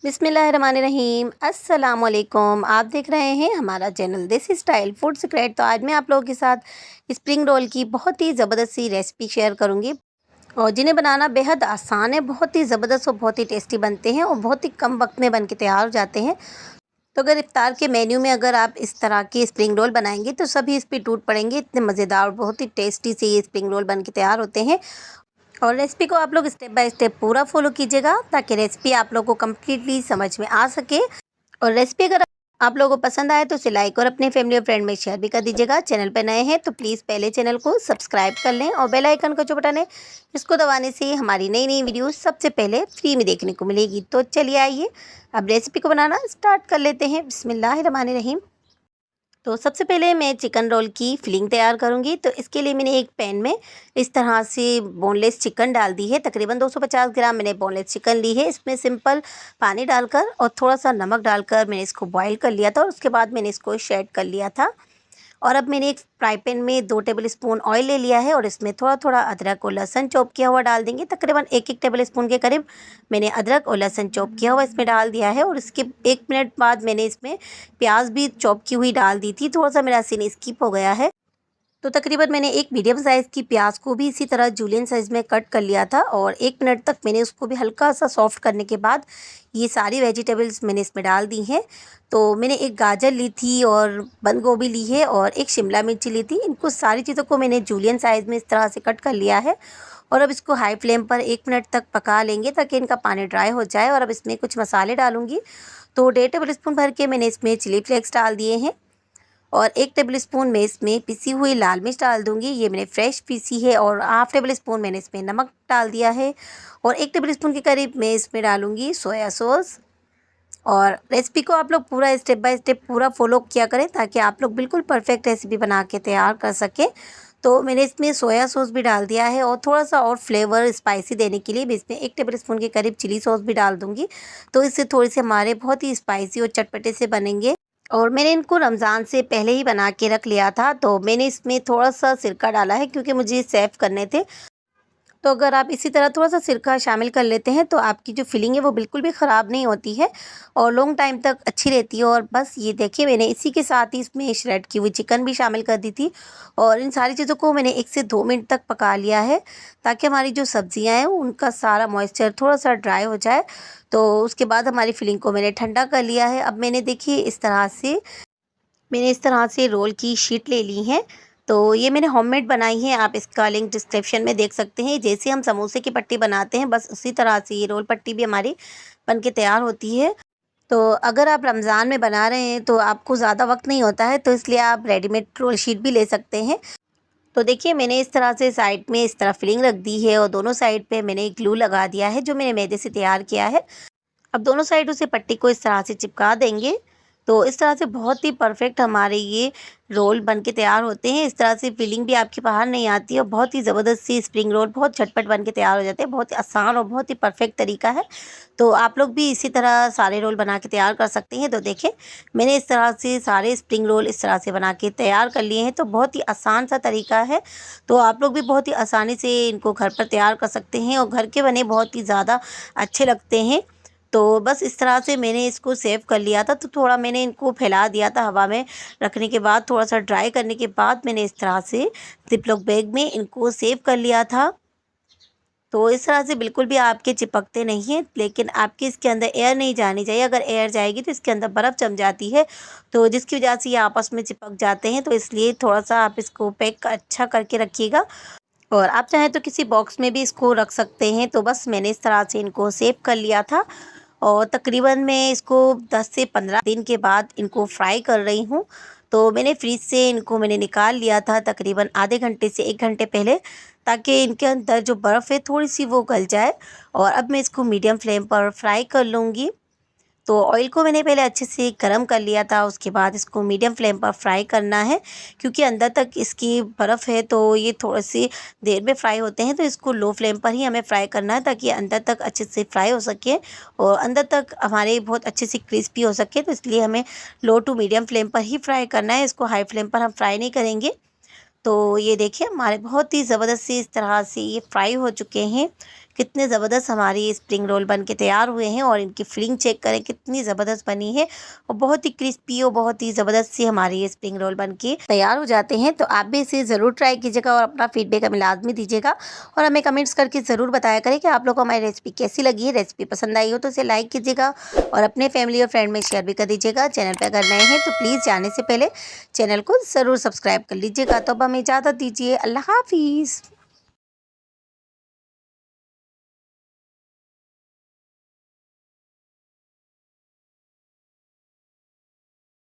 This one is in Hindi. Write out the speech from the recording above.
बिस्मिल्लाहिर्रहमानिर्रहीम अस्सलाम वालेकुम। आप देख रहे हैं हमारा चैनल देसी स्टाइल फूड सीक्रेट। तो आज मैं आप लोगों के साथ स्प्रिंग रोल की बहुत ही ज़बरदस्त सी रेसिपी शेयर करूंगी और जिन्हें बनाना बेहद आसान है, बहुत ही ज़बरदस्त और बहुत ही टेस्टी बनते हैं और बहुत ही कम वक्त में बन के तैयार हो जाते हैं। तो अगर इफ्तार के मेन्यू में अगर आप इस तरह के स्प्रिंग रोल बनाएंगे तो सभी इस पर टूट पड़ेंगे। इतने मज़ेदार और बहुत ही टेस्टी से ये स्प्रिंग रोल बन के तैयार होते हैं। और रेसिपी को आप लोग स्टेप बाय स्टेप पूरा फॉलो कीजिएगा ताकि रेसिपी आप लोगों को कम्प्लीटली समझ में आ सके। और रेसिपी अगर आप लोगों को पसंद आए तो इसे लाइक और अपने फैमिली और फ्रेंड में शेयर भी कर दीजिएगा। चैनल पर नए हैं तो प्लीज़ पहले चैनल को सब्सक्राइब कर लें और बेल आइकन का जो बटन है इसको दबाने से हमारी नई नई वीडियो सबसे पहले फ्री में देखने को मिलेगी। तो चलिए आइए अब रेसिपी को बनाना स्टार्ट कर लेते हैं। बिस्मिल्लाहिर्रहमानिर्रहीम। तो सबसे पहले मैं चिकन रोल की फिलिंग तैयार करूंगी। तो इसके लिए मैंने एक पैन में इस तरह से बोनलेस चिकन डाल दी है। तकरीबन 250 ग्राम मैंने बोनलेस चिकन ली है। इसमें सिंपल पानी डालकर और थोड़ा सा नमक डालकर मैंने इसको बॉईल कर लिया था और उसके बाद मैंने इसको शेड कर लिया था। और अब मैंने एक फ्राई पैन में 2 टेबल स्पून ऑयल ले लिया है और इसमें थोड़ा थोड़ा अदरक और लहसुन चॉप किया हुआ डाल देंगे। तकरीबन एक टेबल स्पून के करीब मैंने अदरक और लहसुन चॉप किया हुआ इसमें डाल दिया है। और इसके 1 मिनट बाद मैंने इसमें प्याज भी चॉप की हुई डाल दी थी। थोड़ा सा मेरा सीन स्किप हो गया है। तो तकरीबन मैंने एक मीडियम साइज़ की प्याज को भी इसी तरह जूलियन साइज़ में कट कर लिया था और 1 मिनट तक मैंने उसको भी हल्का सा सॉफ्ट करने के बाद ये सारी वेजिटेबल्स मैंने इसमें डाल दी हैं। तो मैंने एक गाजर ली थी और बंद गोभी ली है और एक शिमला मिर्ची ली थी। इनको सारी चीज़ों को मैंने जूलियन साइज़ में इस तरह से कट कर लिया है। और अब इसको हाई फ्लेम पर 1 मिनट तक पका लेंगे ताकि इनका पानी ड्राई हो जाए। और अब इसमें कुछ मसाले डालूँगी। तो 1.5 टेबल स्पून भर के मैंने इसमें चिली फ्लेक्स डाल दिए हैं और 1 टेबल स्पून मैं इसमें पिसी हुई लाल मिर्च डाल दूंगी। ये मैंने फ्रेश पीसी है। और हाफ टेबल स्पून मैंने इसमें नमक डाल दिया है और 1 टेबल स्पून के करीब मैं इसमें डालूंगी सोया सॉस। और रेसिपी को आप लोग पूरा स्टेप बाय स्टेप पूरा फॉलो किया करें ताकि आप लोग बिल्कुल परफेक्ट रेसिपी बना के तैयार कर सकें। तो मैंने इसमें सोया सॉस भी डाल दिया है और थोड़ा सा और फ्लेवर स्पाइसी देने के लिए मैं इसमें 1 टेबल स्पून के करीब चिली सॉस भी डाल दूंगी। तो इससे थोड़ी से हमारे बहुत ही स्पाइसी और चटपटे से बनेंगे। और मैंने इनको रमज़ान से पहले ही बना के रख लिया था। तो मैंने इसमें थोड़ा सा सिरका डाला है क्योंकि मुझे सेव करने थे। तो अगर आप इसी तरह थोड़ा सा सिरका शामिल कर लेते हैं तो आपकी जो फिलिंग है वो बिल्कुल भी ख़राब नहीं होती है और लॉन्ग टाइम तक अच्छी रहती है। और बस ये देखिए मैंने इसी के साथ ही इसमें श्रेड की हुई चिकन भी शामिल कर दी थी और इन सारी चीज़ों को मैंने 1 से 2 मिनट तक पका लिया है ताकि हमारी जो सब्ज़ियाँ हैं उनका सारा मॉइस्चर थोड़ा सा ड्राई हो जाए। तो उसके बाद हमारी फिलिंग को मैंने ठंडा कर लिया है। अब मैंने देखिए इस तरह से रोल की शीट ले ली है। तो ये मैंने होममेड बनाई है। आप इसका लिंक डिस्क्रिप्शन में देख सकते हैं। जैसे हम समोसे की पट्टी बनाते हैं बस उसी तरह से ये रोल पट्टी भी हमारी बन के तैयार होती है। तो अगर आप रमज़ान में बना रहे हैं तो आपको ज़्यादा वक्त नहीं होता है तो इसलिए आप रेडीमेड रोल शीट भी ले सकते हैं। तो देखिए मैंने इस तरह से साइड में इस तरह फिलिंग रख दी है और दोनों साइड पे मैंने ग्लू लगा दिया है जो मैंने मैदे से तैयार किया है। अब दोनों साइडों से पट्टी को इस तरह से चिपका देंगे। तो इस तरह से बहुत ही परफेक्ट हमारे ये रोल बन के तैयार होते हैं। इस तरह से फिलिंग भी आपकी बाहर नहीं आती और बहुत ही ज़बरदस्त सी स्प्रिंग रोल बहुत झटपट बन के तैयार हो जाते हैं। बहुत ही आसान और बहुत ही परफेक्ट तरीका है। तो आप लोग भी इसी तरह सारे रोल बना के तैयार कर सकते हैं। तो देखें मैंने इस तरह से सारे स्प्रिंग रोल इस तरह से बना के तैयार कर लिए हैं। तो बहुत ही आसान सा तरीका है। तो आप लोग भी बहुत ही आसानी से इनको घर पर तैयार कर सकते हैं और घर के बने बहुत ही ज़्यादा अच्छे लगते हैं। तो बस इस तरह से मैंने इसको सेव कर लिया था। तो थोड़ा मैंने इनको फैला दिया था हवा में रखने के बाद, थोड़ा सा ड्राई करने के बाद मैंने इस तरह से ज़िप-लॉक बैग में इनको सेव कर लिया था। तो इस तरह से बिल्कुल भी आपके चिपकते नहीं हैं, लेकिन आपके इसके अंदर एयर नहीं जानी चाहिए। अगर एयर जाएगी तो इसके अंदर बर्फ़ जम जाती है तो जिसकी वजह से ये आपस में चिपक जाते हैं। तो इसलिए थोड़ा सा आप इसको पैक अच्छा करके रखिएगा। और आप चाहें तो किसी बॉक्स में भी इसको रख सकते हैं। तो बस मैंने इस तरह से इनको सेव कर लिया था और तकरीबन मैं इसको 10 से 15 दिन के बाद इनको फ्राई कर रही हूँ। तो मैंने फ्रीज से इनको मैंने निकाल लिया था तकरीबन आधे घंटे से 1 घंटे पहले ताकि इनके अंदर जो बर्फ़ है थोड़ी सी वो गल जाए। और अब मैं इसको मीडियम फ्लेम पर फ्राई कर लूँगी। तो ऑयल को मैंने पहले अच्छे से गरम कर लिया था, उसके बाद इसको मीडियम फ्लेम पर फ्राई करना है क्योंकि अंदर तक इसकी बर्फ़ है तो ये थोड़ी सी देर में फ्राई होते हैं। तो इसको लो फ्लेम पर ही हमें फ्राई करना है ताकि अंदर तक अच्छे से फ्राई हो सके और अंदर तक हमारे बहुत अच्छे से क्रिस्पी हो सके। तो इसलिए हमें लो टू मीडियम फ्लेम पर ही फ्राई करना है, इसको हाई फ्लेम पर हम फ्राई नहीं करेंगे। तो ये देखिए हमारे बहुत ही ज़बरदस्त सी इस तरह से ये फ्राई हो चुके हैं। कितने ज़बरदस्त हमारे ये स्प्रिंग रोल बन के तैयार हुए हैं और इनकी फिलिंग चेक करें कितनी ज़बरदस्त बनी है और बहुत ही क्रिस्पी और बहुत ही ज़बरदस्त सी हमारे ये स्प्रिंग रोल बन के तैयार हो जाते हैं। तो आप भी इसे ज़रूर ट्राई कीजिएगा और अपना फीडबैक हमें लाजमी दीजिएगा और हमें कमेंट्स करके ज़रूर बताया करें कि आप लोग को हमारी रेसिपी कैसी लगी है। रेसिपी पसंद आई हो तो इसे लाइक कीजिएगा और अपने फैमिली और फ्रेंड में शेयर भी कर दीजिएगा। चैनल पर अगर नए हैं तो प्लीज़ जाने से पहले चैनल को ज़रूर सब्सक्राइब कर लीजिएगा। तो अब हमें इजाज़त दीजिए। अल्लाह हाफिज़।